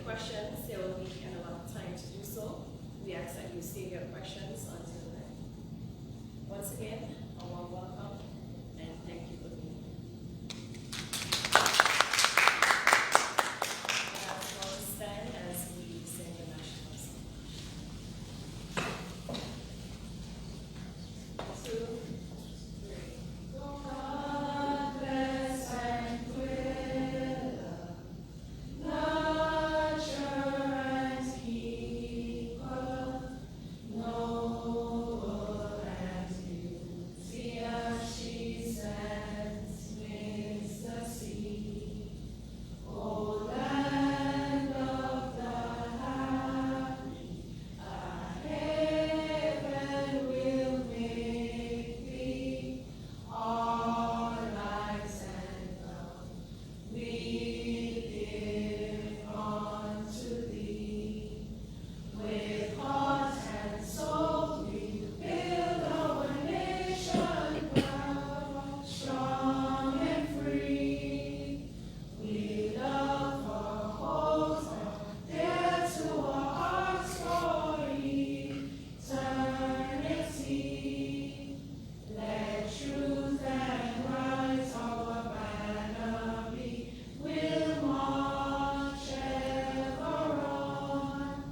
questions, there will be an allotted time to do so. We ask that you save your questions until then. Once again, a warm welcome and thank you for being here. We ask you all to stand as we sing the national song. 2, 3, go. God bless Anguilla, nurture and keep her, noble and beauteous she stands midst the sea. O land of the happy, a heaven will make thee. Our lives and love we give unto thee. With heart and soul we build our nation proud, strong and free. We love our host, dear to our hearts for eternity. Let truth and right our banner be. We'll march ever on.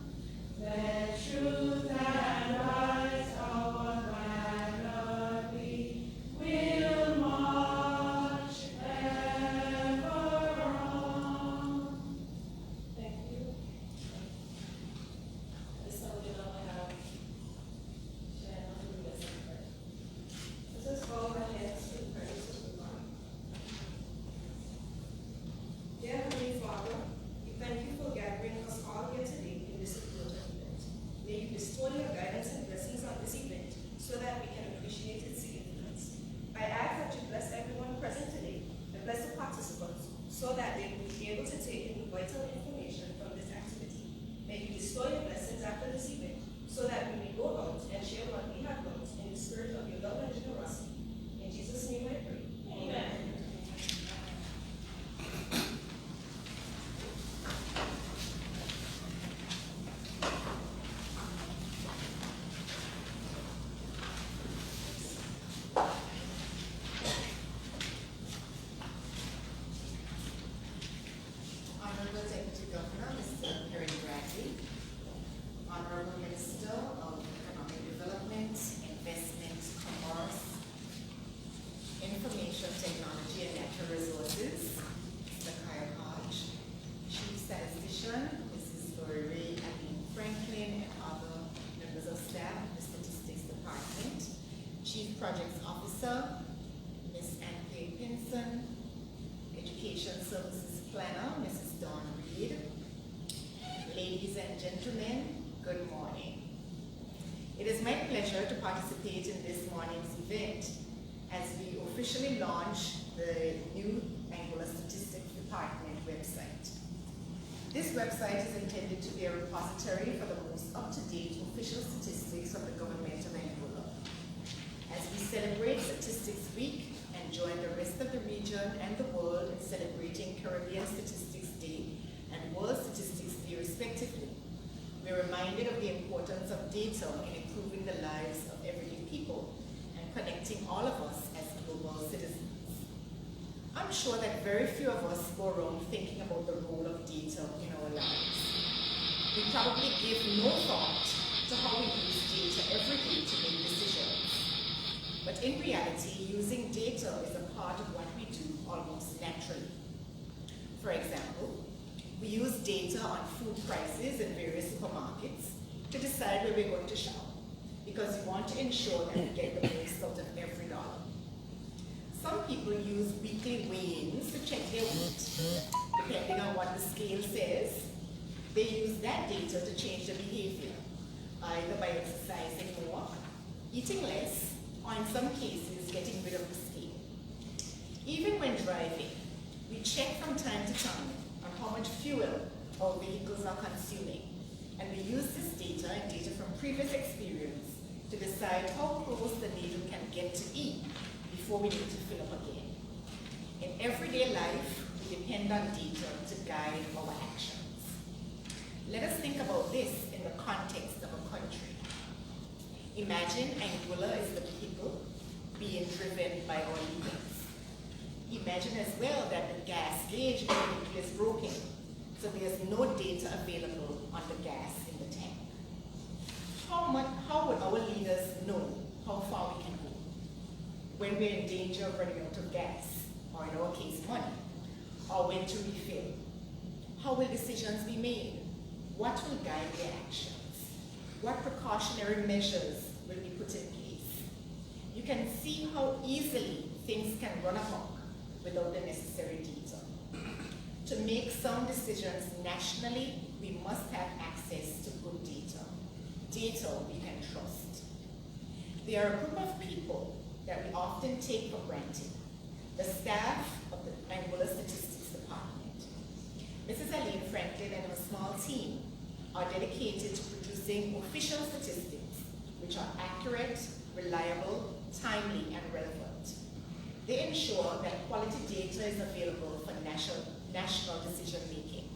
Let truth and right our banner be. We'll march ever on. Thank you. This time we now have Shannon who will listen first. Let us bow our heads in praise to the Lord. Dear Heavenly Father, we thank you for gathering us all here today in this important event. May you bestow your guidance and blessings on this event so that we can appreciate its significance. I ask that you bless everyone present today and bless the participants so that they will be able to take in vital information from this activity. May you bestow your blessings after this event so that we may go out and share what we have learned in the spirit of your love and generosity. In Jesus' name I pray. Amen. Honorable Deputy Governor, Mr. Perry Bradley, Honorable Minister of Economic Development, Investment, Commerce, Information Technology and Natural Resources, Mr. Kyle Hodge, Chief Statistician, Mrs. Lori Franklin, and other members of staff, the Statistics Department, Chief Projects Officer, Ms. Anguilla Pinson, Education Services Planner, Mrs. Dawn Reed. Ladies and gentlemen, good morning. It is my pleasure to participate in this morning's event as we officially launch the new Anguilla Statistics Department website. This website is intended to be a repository for the most up-to-date official statistics of the government of Anguilla. As we celebrate Statistics Week and join the rest of the region and the world in celebrating Caribbean Statistics Day and World Statistics Day respectively, we're reminded of the importance of data in improving the lives of everyday people and connecting all of us as global citizens. I'm sure that very few of us go around thinking about the role of data in our lives. We probably give no thought to how we use data every day to make decisions. But in reality, using data is a part of what we do almost naturally. For example, we use data on food prices in various supermarkets to decide where we're going to shop because we want to ensure that we get the most out of every dollar. Some people use weekly weigh-ins to check their weight. Depending on what the scale says, they use that data to change their behavior, either by exercising more, eating less, or in some cases, getting rid of the scale. Even when driving, we check from time to time on how much fuel our vehicles are consuming, and we use this data and data from previous experience to decide how close the needle can get to E before we need to fill up again. In everyday life, we depend on data to guide our actions. Let us think about this in the context of a country. Imagine Anguilla is the people being driven by our leaders. Imagine as well that the gas gauge in Anguilla is broken, so there's no data available on the gas in the tank. How would our leaders know how far we can go when we're in danger of running out of gas, or in our case, money, or when to refill? How will decisions be made? What will guide their actions? What precautionary measures will be put in place? You can see how easily things can run amok without the necessary data. To make sound decisions nationally, we must have access to good data. Data we can trust. There are a group of people that we often take for granted. The staff of the Anguilla Statistics Department. Mrs. Aline Franklin and her small team are dedicated to producing official statistics which are accurate, reliable, timely, and relevant. They ensure that quality data is available for national decision making.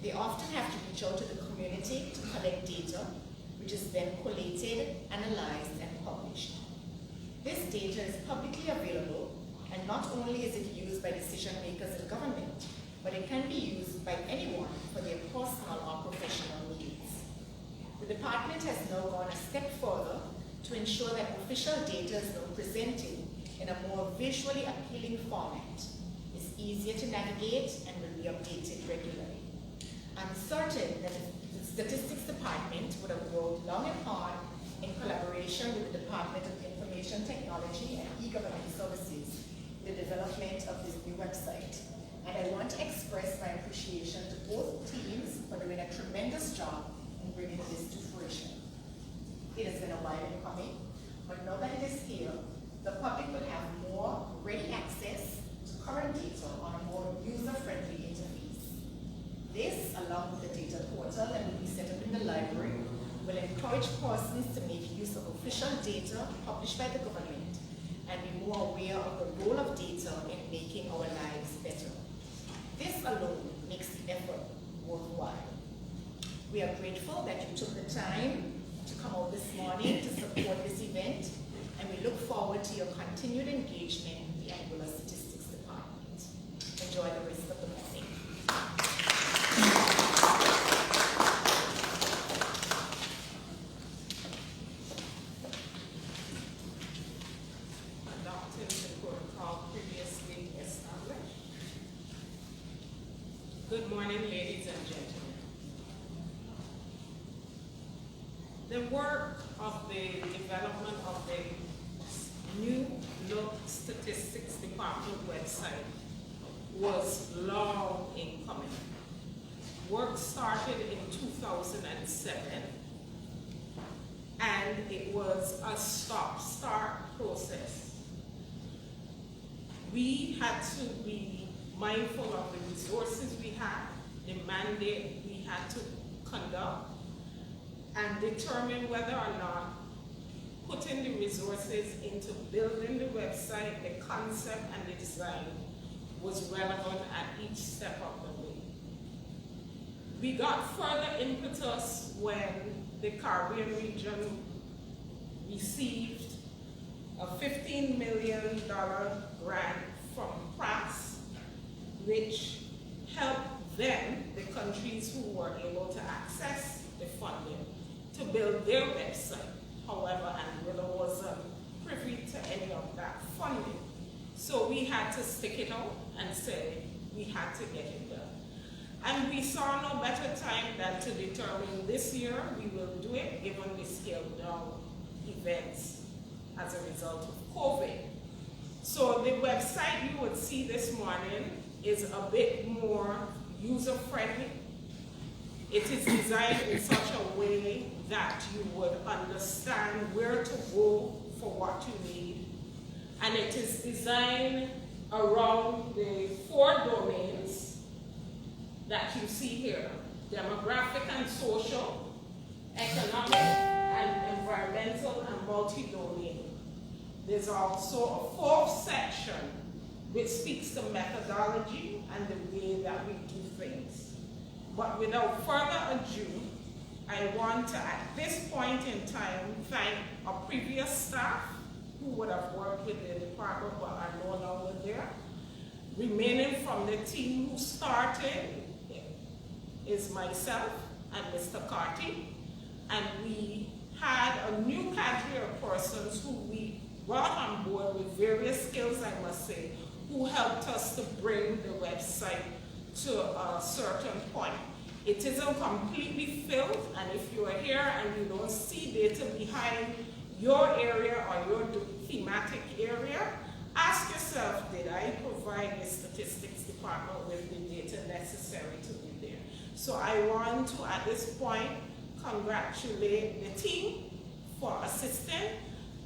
They often have to reach out to the community to collect data, which is then collated, analyzed, and published. This data is publicly available, and not only is it used by decision makers in government, but it can be used by anyone for their personal or professional needs. The department has now gone a step further to ensure that official data is now presented in a more visually appealing format, is easier to navigate, and will be updated regularly. I'm certain that the Statistics Department would have worked long and hard in collaboration with the Department of Information Technology and E-Government Services in the development of this new website. And I want to express my appreciation to both teams for doing a tremendous job in bringing this to fruition. It has been a while in coming, but now that it is here, the public will have more ready access to current data on a more user-friendly interface. This, along with the data portal that will be set up in the library, will encourage persons to make use of official data published by the government and be more aware of the role of data in making our lives better. This alone makes the effort worthwhile. We are grateful that you took the time to come out this morning to support this event, and we look forward to your continued engagement with the Anguilla Statistics Department. Enjoy the rest of the morning. Adopting the protocol previously established. Good morning, ladies and gentlemen. The work of the development of the new Look Statistics Department website was long in coming. Work started in 2007, and it was a stop-start process. We had to be mindful of the resources we had, the mandate we had to conduct, and determine whether or not putting the resources into building the website, the concept and the design was relevant at each step of the way. We got further impetus when the Caribbean region received a $15 million grant from PRAS, which helped them, the countries who were able to access the funding, to build their website. However, Anguilla wasn't privy to any of that funding. So we had to stick it out and say we had to get it done. And we saw no better time than to determine this year we will do it, given the scaled down events as a result of COVID. So the website you would see this morning is a bit more user-friendly. It is designed in such a way that you would understand where to go for what you need. And it is designed around the 4 domains that you see here: demographic and social, economic and environmental, and multi-domain. There's also a 4th section which speaks to methodology and the way that we do things. But without further ado, I want to, at this point in time, thank our previous staff who would have worked with the department but are no longer there. Remaining from the team who started is myself and Mr. Carty, and we had a new cadre of persons who we brought on board with various skills, I must say, who helped us to bring the website to a certain point. It isn't completely filled, and if you are here and you don't see data behind your area or your thematic area, ask yourself, did I provide the statistics department with the data necessary to be there? So I want to, at this point, congratulate the team for assisting,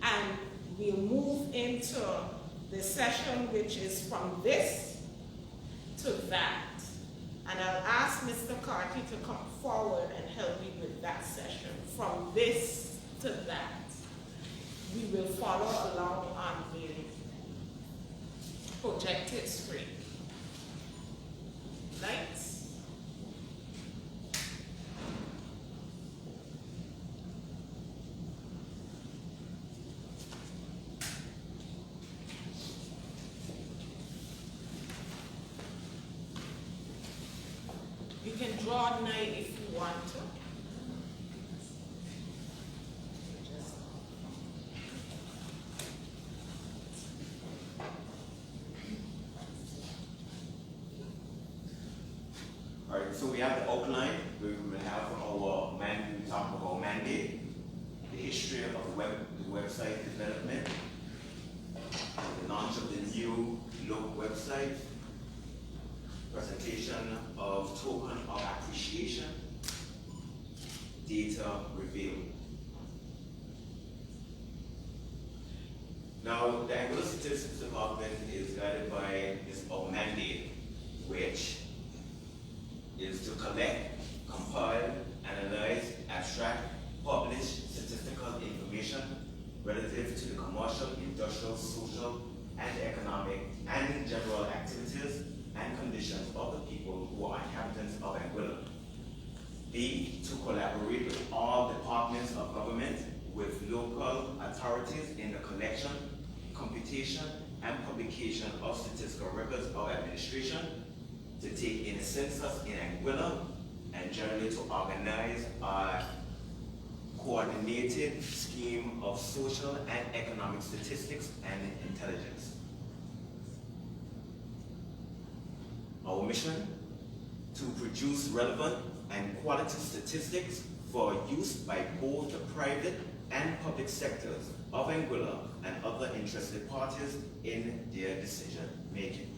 and we'll move into the session which is from this to that. And I'll ask Mr. Carty to come forward and help me with that session. From this to that. We will follow along on the projected screen. Lights. You can draw 9 if you want to. All right, so we have the outline. We will have our we talk about our mandate, the history of the website development, the launch of the new look website, presentation of token of appreciation, data reveal. Now, the Anguilla Statistics Department is guided by this our mandate, which is to collect, compile, analyze, abstract, publish statistical information relative to the commercial, industrial, social, and economic, and general activities and conditions of the people who are inhabitants of Anguilla. B, to collaborate with all departments of government, with local authorities in the collection, computation, and publication of statistical records of administration, to take in a census in Anguilla, and generally to organize a coordinated scheme of social and economic statistics and intelligence. Our mission, to produce relevant and quality statistics for use by both the private and public sectors of Anguilla and other interested parties in their decision making.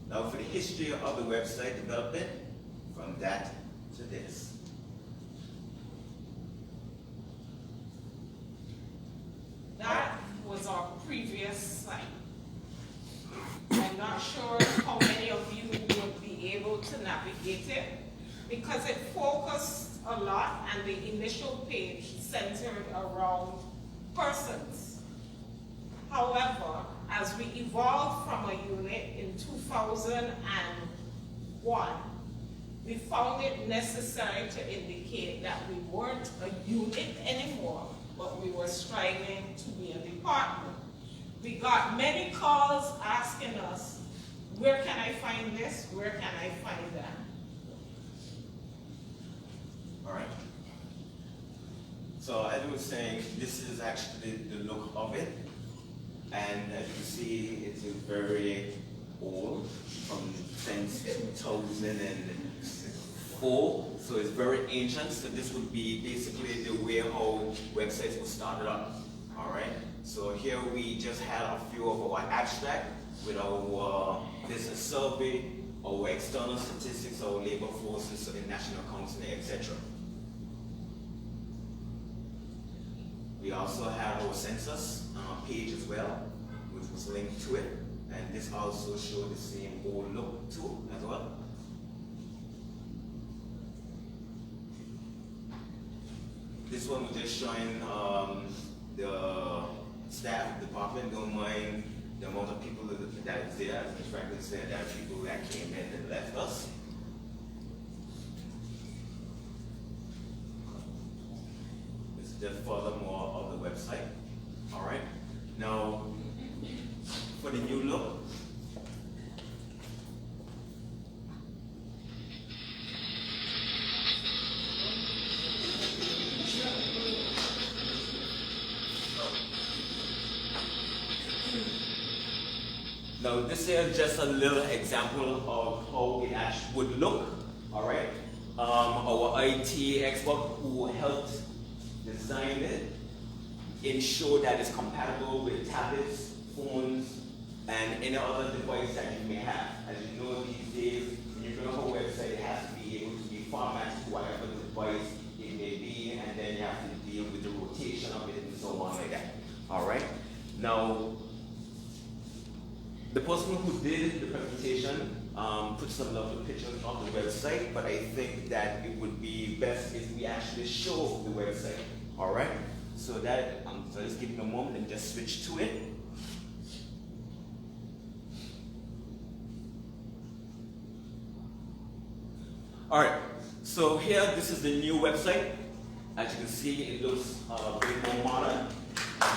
Now for the history of the website development, from that to this. That was our previous site. I'm not sure how many of you would be able to navigate it because it focused a lot, and the initial page centered around persons. However, as we evolved from a unit in 2001, we found it necessary to indicate that we weren't a unit anymore, but we were striving to be a department. We got many calls asking us, where can I find this? Where can I find that? All right. So as we were saying, this is actually the look of it. And as you can see, it is very old, from since 2004. So it's very ancient. So this would be basically the way how websites were started up. All right. So here we just had a few of our abstract with our business survey, our external statistics, our labor forces, so the national counseling, etc. We also have our census page as well, which was linked to it. And this also showed the same old look too, as well. This one was just showing the staff department. Don't mind the amount of people that is there. As Ms. Franklin said, there are people that came in and left us. This is just furthermore of the website. All right. Now, for the new look, now this is just a little example of how it actually would look. All right. Our IT expert who helped design it ensure that it's compatible with tablets, phones, and any other device that you may have. As you know, these days, when you go to our website, it has to be able to be formatted to whatever device it may be, and then you have to deal with the rotation of it and so on like that. All right. Now, the person who did the presentation put some lovely pictures on the website, but I think that it would be best if we actually show the website. All right. So that, so just give me a moment and just switch to it. All right, so here, this is the new website. As you can see, it looks a bit more modern. All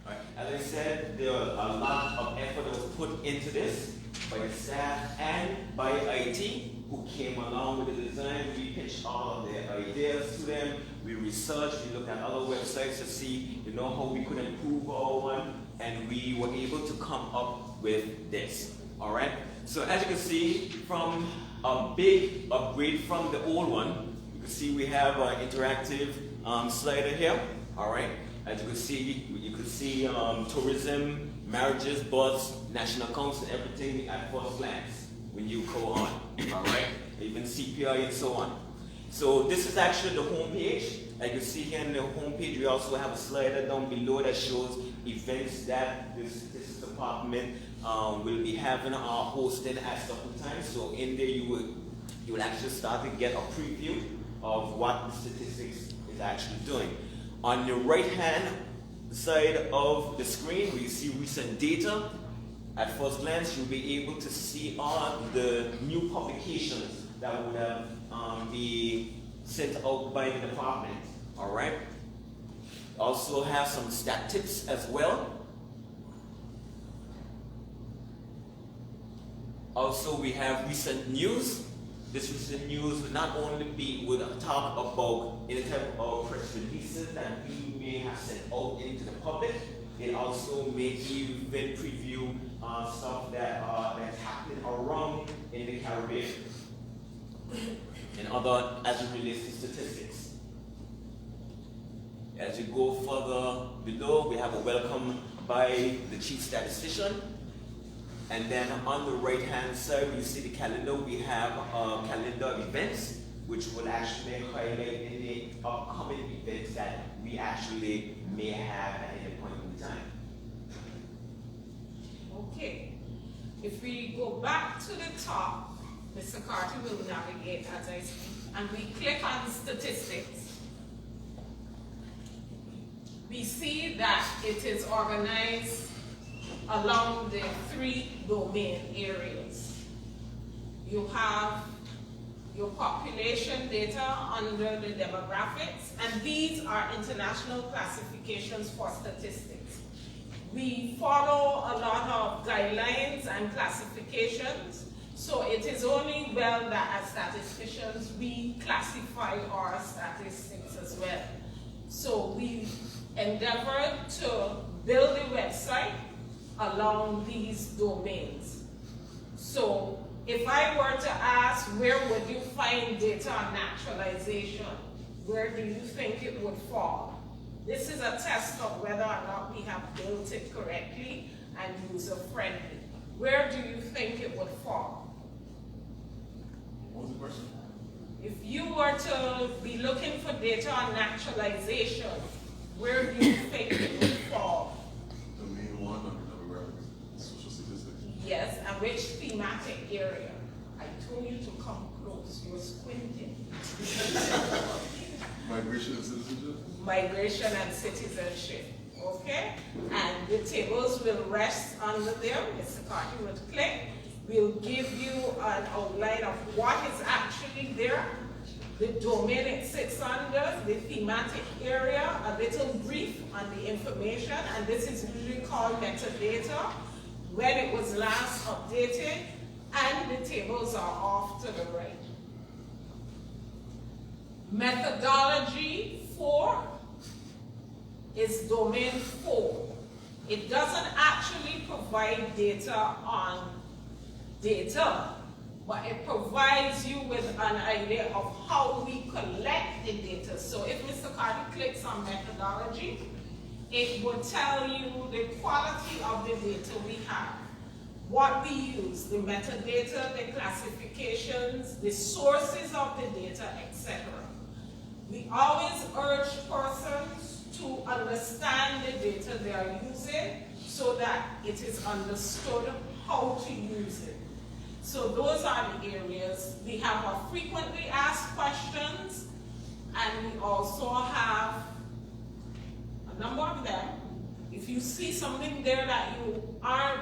right. As I said, there was a lot of effort that was put into this by the staff and by IT, who came along with the design. We pitched all of their ideas to them. We researched, we looked at other websites to see, how we could improve our one, and we were able to come up with this. All right. So as you can see, from a big upgrade from the old one, you can see we have an interactive slider here. All right. As you can see, tourism, marriages, births, national accounts, and everything at first glance when you go on. All right, even CPI and so on. So this is actually the home page. As you can see here in the home page, we also have a slider down below that shows events that this department will be having hosting at certain times. So in there, you will actually start to get a preview of what the statistics is actually doing. On the right-hand side of the screen, we see recent data. At first glance, you'll be able to see all the new publications that would have be sent out by the department. All right. Also have some stat tips as well. Also, we have recent news. This recent news would not only talk about any type of press releases that we may have sent out into the public. It also may even preview stuff that's happening around in the Caribbean and other as it relates to statistics. As you go further below, we have a welcome by the chief statistician. And then on the right-hand side, you see the calendar. We have a calendar of events, which will actually highlight any upcoming events that we actually may have at any point in time. Okay. If we go back to the top, Mr. Carter will navigate as I speak, and we click on statistics. We see that it is organized along the 3 domain areas. You have your population data under the demographics, and these are international classifications for statistics. We follow a lot of guidelines and classifications, so it is only well that as statisticians we classify our statistics as well. So we endeavored to build a website along these domains. So if I were to ask, where would you find data on naturalization? Where do you think it would fall? This is a test of whether or not we have built it correctly and user-friendly. Where do you think it would fall? What was the question? If you were to be looking for data on naturalization, where do you think it would fall? The main one under demographics, social statistics. Yes, and which thematic area? I told you to come close. You're squinting. Might be migration and citizenship? Migration and citizenship, okay? And the tables will rest under there. Mr. Carty will click. We'll give you an outline of what is actually there, the domain it sits under, the thematic area, a little brief on the information, and this is usually called metadata, when it was last updated, and the tables are off to the right. Methodology 4 is domain 4. It doesn't actually provide data on data, but it provides you with an idea of how we collect the data. So if Mr. Carty clicks on methodology, it will tell you the quality of the data we have, what we use, the metadata, the classifications, the sources of the data, etc. We always urge persons to understand the data they are using so that it is understood how to use it. So those are the areas. We have our frequently asked questions, and we also have a number of them. If you see something there that you aren't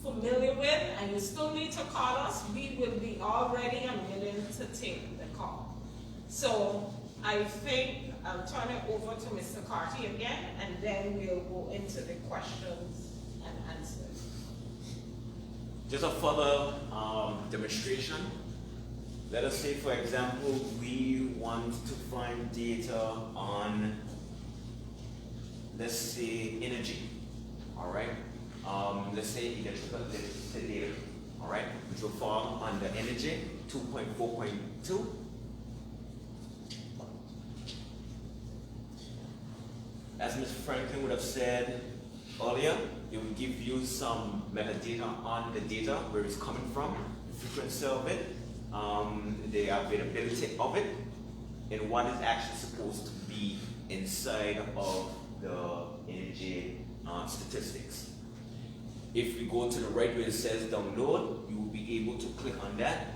familiar with and you still need to call us, we will be all ready and willing to take the call. So I think I'll turn it over to Mr. Carty again, and then we'll go into the questions and answers. Just a further demonstration. Let us say, for example, we want to find data on, let's say, energy, all right? Let's say electrical data, all right? Which will fall under energy 2.4.2. As Mr. Franklin would have said earlier, it will give you some metadata on the data, where it's coming from, the frequency of it, the availability of it, and what is actually supposed to be inside of the energy statistics. If we go to the right where it says download, you will be able to click on that.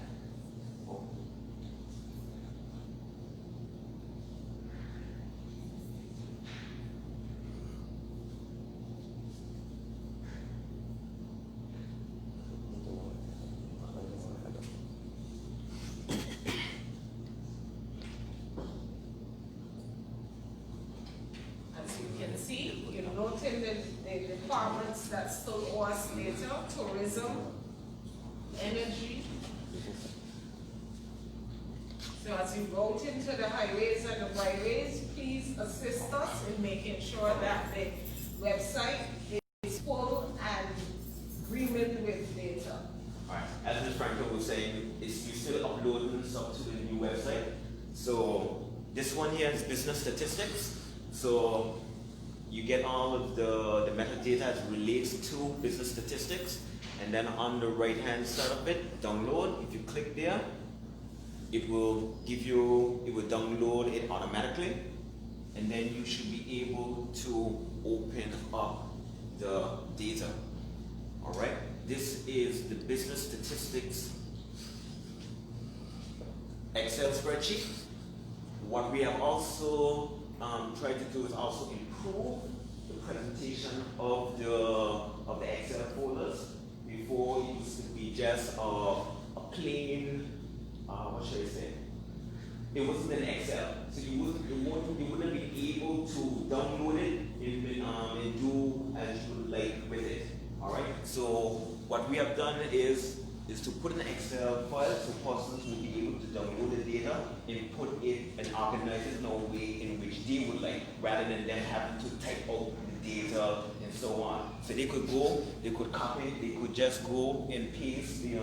The departments that still owe us data: tourism, energy. So as you vote into the highways and the byways, please assist us in making sure that the website is full and agreement with data. All right. As Ms. Franco was saying, you're still uploading stuff to the new website. So this one here is business statistics. So you get all of the metadata as relates to business statistics, and then on the right hand side of it, download. If you click there, it will download it automatically, and then you should be able to open up the data. All right, this is the business statistics Excel spreadsheet. What we have also tried to do is also improve the presentation of the Excel folders. Before, it used to be just a plain, what should I say? It wasn't an Excel, so you wouldn't be able to download it and do as you would like with it. All right. So what we have done is to put an Excel file so persons will be able to download the data and put it and organize it in a way in which they would like, rather than them having to type out the data and so on. So they could go, they could copy, they could just go and paste the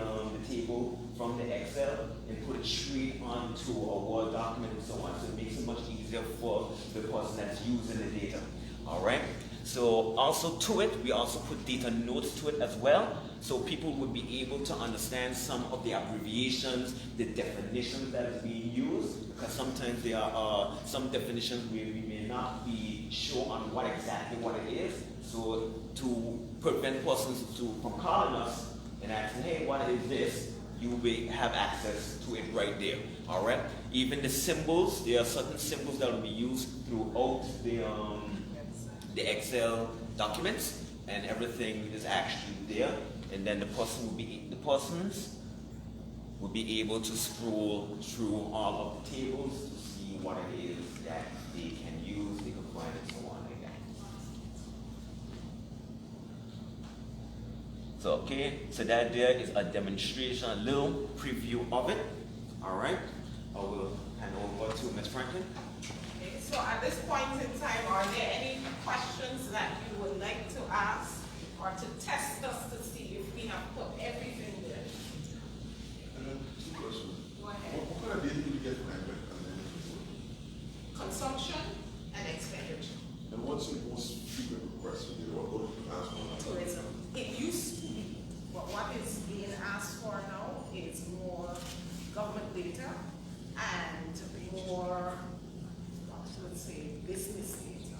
table from the Excel and put it straight onto a Word document and so on. So it makes it much easier for the person that's using the data. All right. So also to it, we also put data notes to it as well, so people would be able to understand some of the abbreviations, the definitions that is being used, because sometimes there are some definitions where we may not be sure on what exactly what it is. So to prevent persons from calling us and asking, hey, what is this? You will have access to it right there. All right. Even the symbols, there are certain symbols that will be used throughout the Excel documents, and everything is actually there. And then the persons will be able to scroll through all of the tables to see what it is that they can use, they can find, and so on like that. So okay, so that there is a demonstration, a little preview of it. All right. I will hand over to Ms. Franklin. Okay, so at this point in time, are there any questions that you would like to ask or to test us to see if we have put everything there? Two questions. Go ahead. What kind of data do we get from Anguilla? Consumption and expenditure. And what's the most frequent request for data? What do you ask for? Tourism. It used to be, but what is being asked for now is more government data and more, what should I say, business data.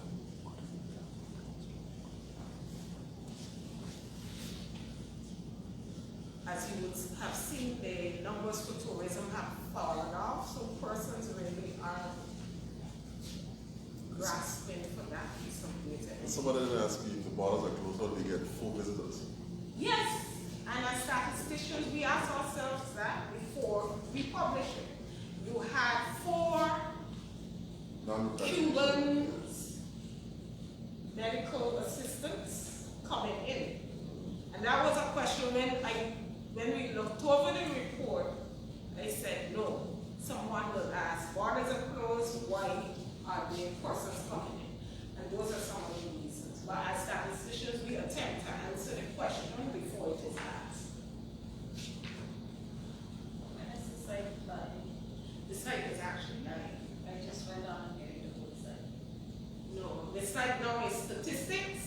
As you would have seen, the numbers for tourism have fallen off, so persons really are grasping for that piece of data. Somebody didn't ask me if the borders are closed, how do we get full visitors? Yes, and as statisticians, we ask ourselves that before we publish it. You had 4 Cuban medical assistants coming in. And that was a question when we looked over the report, I said, no, someone will ask, borders are closed, why are there persons coming in? And those are some of the reasons. But as statisticians, we attempt to answer the question before it is asked. When is the site live? The site is actually live. I just went on and getting the whole site. No, the site now is statistics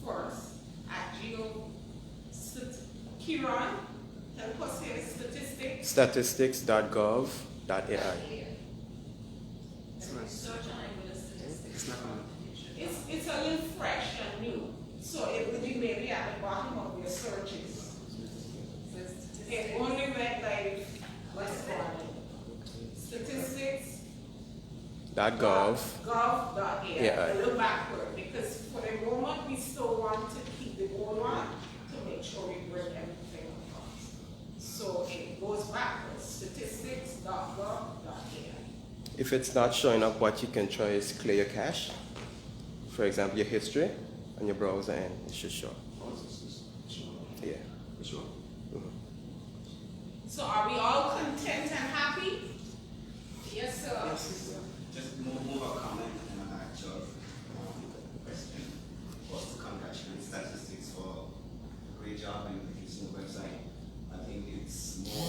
first at Klean, help us here, statistics. Statistics.gov.ai. Search on Anguilla statistics. It's a little fresh and new, so it will be maybe at the bottom of your searches. It only went like last morning. Statistics. .gov.ai. A little backward, because for the moment we still want to keep the old one to make sure we bring everything across. So it goes backwards, statistics.gov.ai. If it's not showing up, what you can try is clear your cache. For example, your history on your browser, and it should show. Oh, it's sure. Yeah. For sure. So are we all content and happy? Yes, sir. Just move a comment and an actual question. First, congratulate statistics for a great job in producing the website. I think it's more